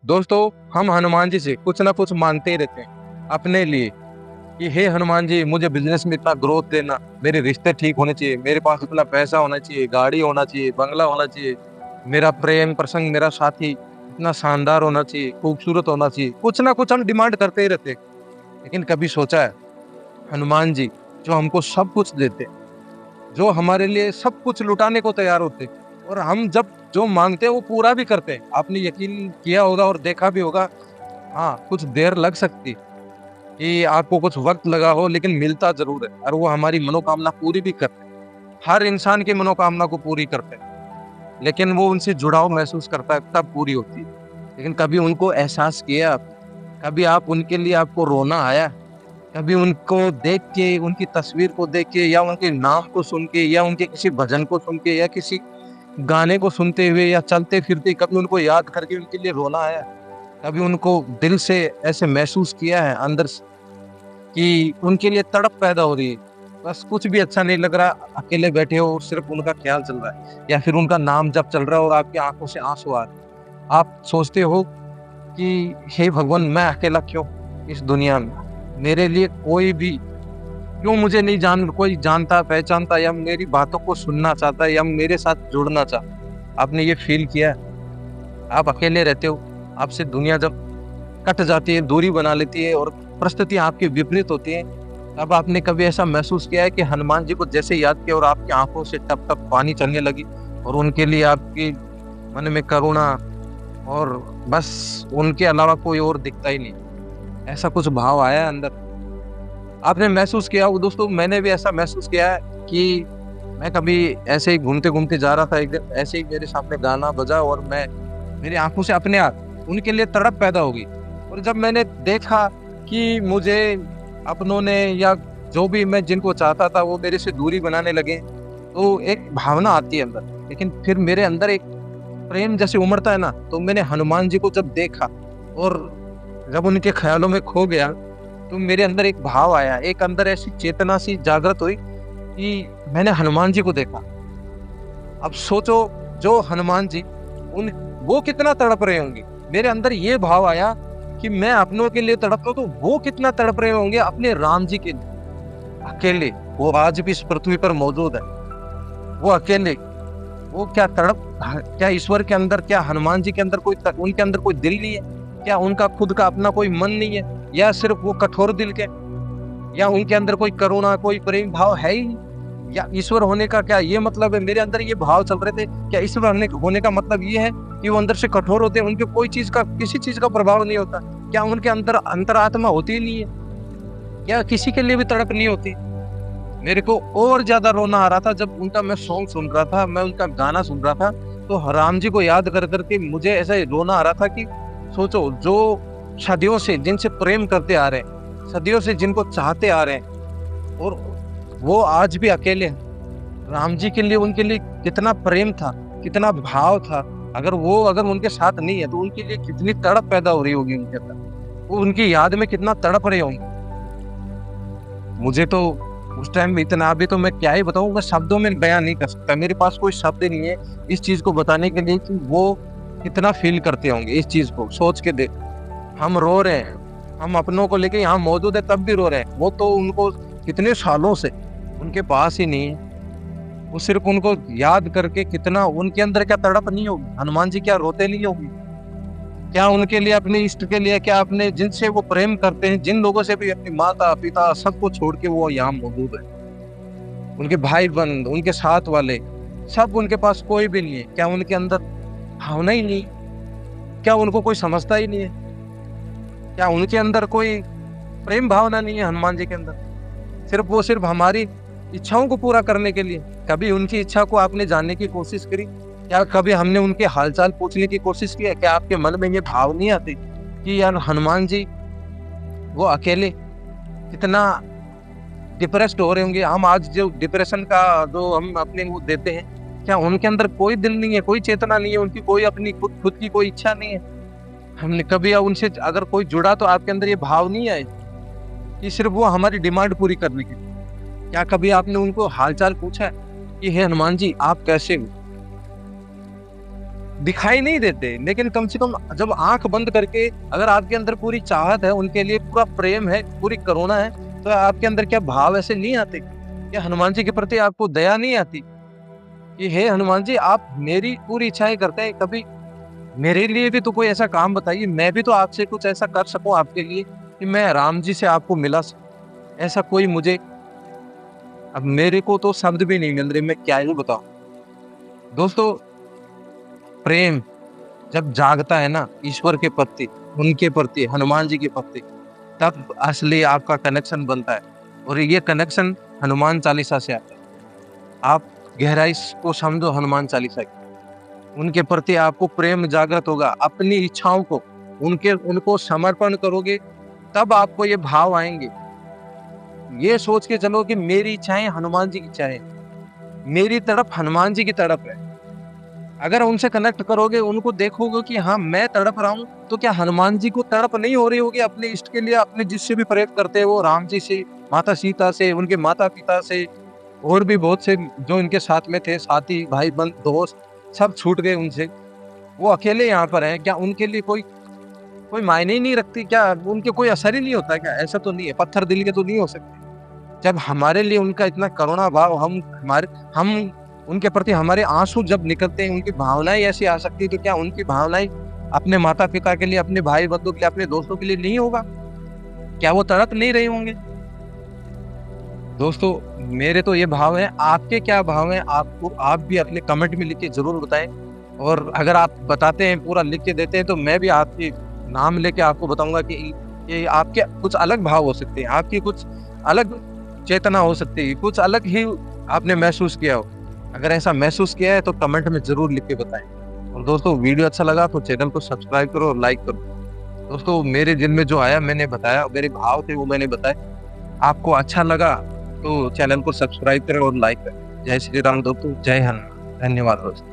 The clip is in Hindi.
दोस्तों, हम हनुमान जी से कुछ ना कुछ मांगते ही रहते हैं अपने लिए कि हे हनुमान जी, मुझे बिजनेस में इतना ग्रोथ देना, मेरे रिश्ते ठीक होने चाहिए, मेरे पास इतना पैसा होना चाहिए, गाड़ी होना चाहिए, बंगला होना चाहिए, मेरा प्रेम प्रसंग, मेरा साथी इतना शानदार होना चाहिए, खूबसूरत होना चाहिए। कुछ ना कुछ हम डिमांड करते ही रहते हैं। लेकिन कभी सोचा है हनुमान जी जो हमको सब कुछ देते, जो हमारे लिए सब कुछ लुटाने को तैयार होते, और हम जब जो मांगते हैं वो पूरा भी करते हैं। आपने यकीन किया होगा और देखा भी होगा। हाँ, कुछ देर लग सकती कि आपको कुछ वक्त लगा हो, लेकिन मिलता जरूर है, और वो हमारी मनोकामना पूरी भी करते हैं। हर इंसान की मनोकामना को पूरी करते हैं, लेकिन वो उनसे जुड़ाव महसूस करता है तब पूरी होती है। लेकिन कभी उनको एहसास किया आप? कभी आप उनके लिए आपको रोना आया? कभी उनको देख के, उनकी तस्वीर को देख के, या उनके नाम को सुन के, या उनके किसी भजन को सुन के, या किसी गाने को सुनते हुए, या चलते फिरते कभी उनको याद करके उनके लिए रोना आया? कभी उनको दिल से ऐसे महसूस किया है अंदर से कि उनके लिए तड़प पैदा हो रही है? बस कुछ भी अच्छा नहीं लग रहा, अकेले बैठे हो, सिर्फ उनका ख्याल चल रहा है, या फिर उनका नाम जब चल रहा है और आपकी आंखों से आंसू आ रहे हैं। आप सोचते हो कि हे भगवान, मैं अकेला क्यों इस दुनिया में? मेरे लिए कोई भी क्यों मुझे नहीं कोई जानता पहचानता, या मेरी बातों को सुनना चाहता, या मेरे साथ जुड़ना चाहता? आपने ये फील किया है? आप अकेले रहते हो, आपसे दुनिया जब कट जाती है, दूरी बना लेती है, और परिस्थिति आपकी विपरीत होती है, तब आपने कभी ऐसा महसूस किया है कि हनुमान जी को जैसे याद किया और आपकी आंखों से टप टप पानी चलने लगी, और उनके लिए आपकी मन में करुणा, और बस उनके अलावा कोई और दिखता ही नहीं? ऐसा कुछ भाव आया अंदर? आपने महसूस किया हो? दोस्तों, मैंने भी ऐसा महसूस किया है कि मैं कभी ऐसे ही घूमते घूमते जा रहा था, एक दिन ऐसे ही मेरे सामने गाना बजा, और मैं मेरी आंखों से अपने आप उनके लिए तड़प पैदा हो गई। और जब मैंने देखा कि मुझे अपनों ने, या जो भी मैं जिनको चाहता था, वो मेरे से दूरी बनाने लगे, तो एक भावना आती है अंदर। लेकिन फिर मेरे अंदर एक प्रेम जैसे उमड़ता है ना, तो मैंने हनुमान जी को जब देखा और जब उनके ख्यालों में खो गया, तो मेरे अंदर एक भाव आया, एक अंदर ऐसी चेतना सी जागृत हुई कि मैंने हनुमान जी को देखा। अब सोचो, जो हनुमान जी, उन वो कितना तड़प रहे होंगे। मेरे अंदर ये भाव आया कि मैं अपनों के लिए तड़पता हूं, तो वो कितना तड़प रहे होंगे अपने राम जी के लिए। अकेले वो आज भी इस पृथ्वी पर मौजूद है, वो अकेले, वो क्या तड़प, क्या ईश्वर के अंदर, क्या हनुमान जी के अंदर उनके अंदर कोई दिल नहीं है? क्या उनका खुद का अपना कोई मन नहीं है? या सिर्फ वो कठोर दिल के? या उनके अंदर कोई करुणा, कोई प्रेम भाव है ही? या ईश्वर होने का क्या ये मतलब है? मेरे अंदर ये भाव चल रहे थे, क्या ईश्वर होने का मतलब ये है कि वो अंदर से कठोर होते हैं, उनके कोई चीज का, किसी चीज का प्रभाव नहीं होता? क्या उनके अंदर अंतरात्मा होती ही नहीं है? क्या किसी के लिए भी तड़प नहीं होती? मेरे को और ज्यादा रोना आ रहा था जब उनका मैं सॉन्ग सुन रहा था, मैं उनका गाना सुन रहा था, तो राम जी को याद कर करके मुझे ऐसा ही रोना आ रहा था कि सोचो, जो सदियों से जिनसे प्रेम करते आ रहे हैं, सदियों से जिनको चाहते आ रहे हैं, और वो आज भी अकेले हैं। राम जी के लिए, उनके लिए कितना प्रेम था, कितना भाव था। अगर उनके साथ नहीं है, तो उनके लिए कितनी तड़प पैदा हो रही होगी उनके अंदर। वो उनकी याद में कितना तड़प रहे होंगे। मुझे तो उस टाइम में इतना, अभी तो मैं क्या ही बताऊं, मैं शब्दों में बयान नहीं कर सकता, मेरे पास कोई शब्द नहीं है इस चीज को बताने के लिए कि वो कितना फील करते होंगे। इस चीज को सोच के देख, हम रो रहे हैं, हम अपनों को लेके यहाँ मौजूद है तब भी रो रहे हैं। वो तो उनको कितने सालों से उनके पास ही नहीं है, वो सिर्फ उनको याद करके कितना उनके अंदर क्या तड़प नहीं होगी? हनुमान जी क्या रोते नहीं होगी? क्या उनके लिए, अपने इष्ट के लिए, क्या अपने जिनसे वो प्रेम करते हैं, जिन लोगों से भी, अपनी माता पिता सबको छोड़ के वो यहाँ मौजूद है, उनके भाई बंद, उनके साथ वाले, सब उनके पास कोई भी नहीं है? क्या उनके अंदर भावना ही नहीं? क्या उनको कोई समझता ही नहीं है? क्या उनके अंदर कोई प्रेम भावना नहीं है हनुमान जी के अंदर? सिर्फ हमारी इच्छाओं को पूरा करने के लिए। कभी उनकी इच्छा को आपने जानने की कोशिश करी? क्या कभी हमने उनके हालचाल पूछने की कोशिश की है? क्या आपके मन में ये भाव नहीं आती कि यार हनुमान जी वो अकेले कितना डिप्रेस्ड हो रहे होंगे? हम आज जो डिप्रेशन का जो हम अपने वो देते हैं, क्या उनके अंदर कोई दिल नहीं है, कोई चेतना नहीं है, उनकी कोई अपनी खुद की कोई इच्छा नहीं है? हमने कभी उनसे अगर कोई जुड़ा, तो आपके अंदर ये भाव नहीं आए कि सिर्फ वो हमारी डिमांड पूरी करने के लिए? क्या कभी आपने उनको हालचाल पूछा है कि हे हनुमान जी, आप कैसे हो? दिखाई नहीं देते, लेकिन कम से कम जब आंख बंद करके अगर आपके अंदर पूरी चाहत है, उनके लिए पूरा प्रेम है, पूरी करुणा है, तो आपके अंदर क्या भाव ऐसे नहीं आते? क्या हनुमान जी के प्रति आपको दया नहीं आती कि हे हनुमान जी, आप मेरी पूरी इच्छाएं करते हैं, कभी मेरे लिए भी तो कोई ऐसा काम बताइए, मैं भी तो आपसे कुछ ऐसा कर सकूं आपके लिए कि मैं राम जी से आपको मिला सकूं। ऐसा कोई मुझे, अब मेरे को तो शब्द भी नहीं मिल रहे, मैं क्या ही बताऊं। दोस्तों, प्रेम जब जागता है ना ईश्वर के प्रति, उनके प्रति, हनुमान जी के प्रति, तब असली आपका कनेक्शन बनता है। और ये कनेक्शन हनुमान चालीसा से आता है। आप गहराई को समझो हनुमान चालीसा की, उनके प्रति आपको प्रेम जागृत होगा, अपनी इच्छाओं को उनको समर्पण करोगे, तब आपको ये भाव आएंगे। ये सोच के चलो कि मेरी इच्छाएं हनुमान जी की इच्छाएं, मेरी तड़प हनुमान जी की तड़प है। अगर उनसे कनेक्ट करोगे, उनको देखोगे कि हाँ मैं तड़प रहा हूँ, तो क्या हनुमान जी को तड़प नहीं हो रही होगी अपने इष्ट के लिए? अपने जिससे भी प्रेम करते हैं वो, राम जी से, माता सीता से, उनके माता पिता से, और भी बहुत से जो इनके साथ में थे, साथी, भाई बंद, दोस्त, सब छूट गए उनसे। वो अकेले यहाँ पर हैं, क्या उनके लिए कोई कोई मायने ही नहीं रखती? क्या उनके कोई असर ही नहीं होता? क्या ऐसा तो नहीं है? पत्थर दिल के तो नहीं हो सकते? जब हमारे लिए उनका इतना करुणा भाव, हम उनके प्रति हमारे आंसू जब निकलते हैं, उनकी भावनाएं ऐसी आ सकती है, तो क्या उनकी भावनाएं अपने माता पिता के लिए, अपने भाई बंधु के लिए, अपने दोस्तों के लिए नहीं होगा? क्या वो तड़प नहीं रहे होंगे? दोस्तों, मेरे तो ये भाव है। आपके क्या भाव है? आप भी अपने कमेंट में लिख के जरूर बताएं। और अगर आप बताते हैं, पूरा लिख के देते हैं, तो मैं भी आपके नाम लेके आपको बताऊंगा कि ये आपके कुछ अलग भाव हो सकते हैं, आपकी कुछ अलग चेतना हो सकती है, कुछ अलग ही आपने महसूस किया हो। अगर ऐसा महसूस किया है तो कमेंट में जरूर लिख के बताएं। और दोस्तों, वीडियो अच्छा लगा तो चैनल को सब्सक्राइब करो और लाइक करो। दोस्तों, मेरे दिल में जो आया मैंने बताया, मेरे भाव थे वो मैंने बताए। आपको अच्छा लगा तो चैनल को सब्सक्राइब करें और लाइक करें। जय श्री राम दोस्तों, जय हनुमान। धन्यवाद दोस्तों।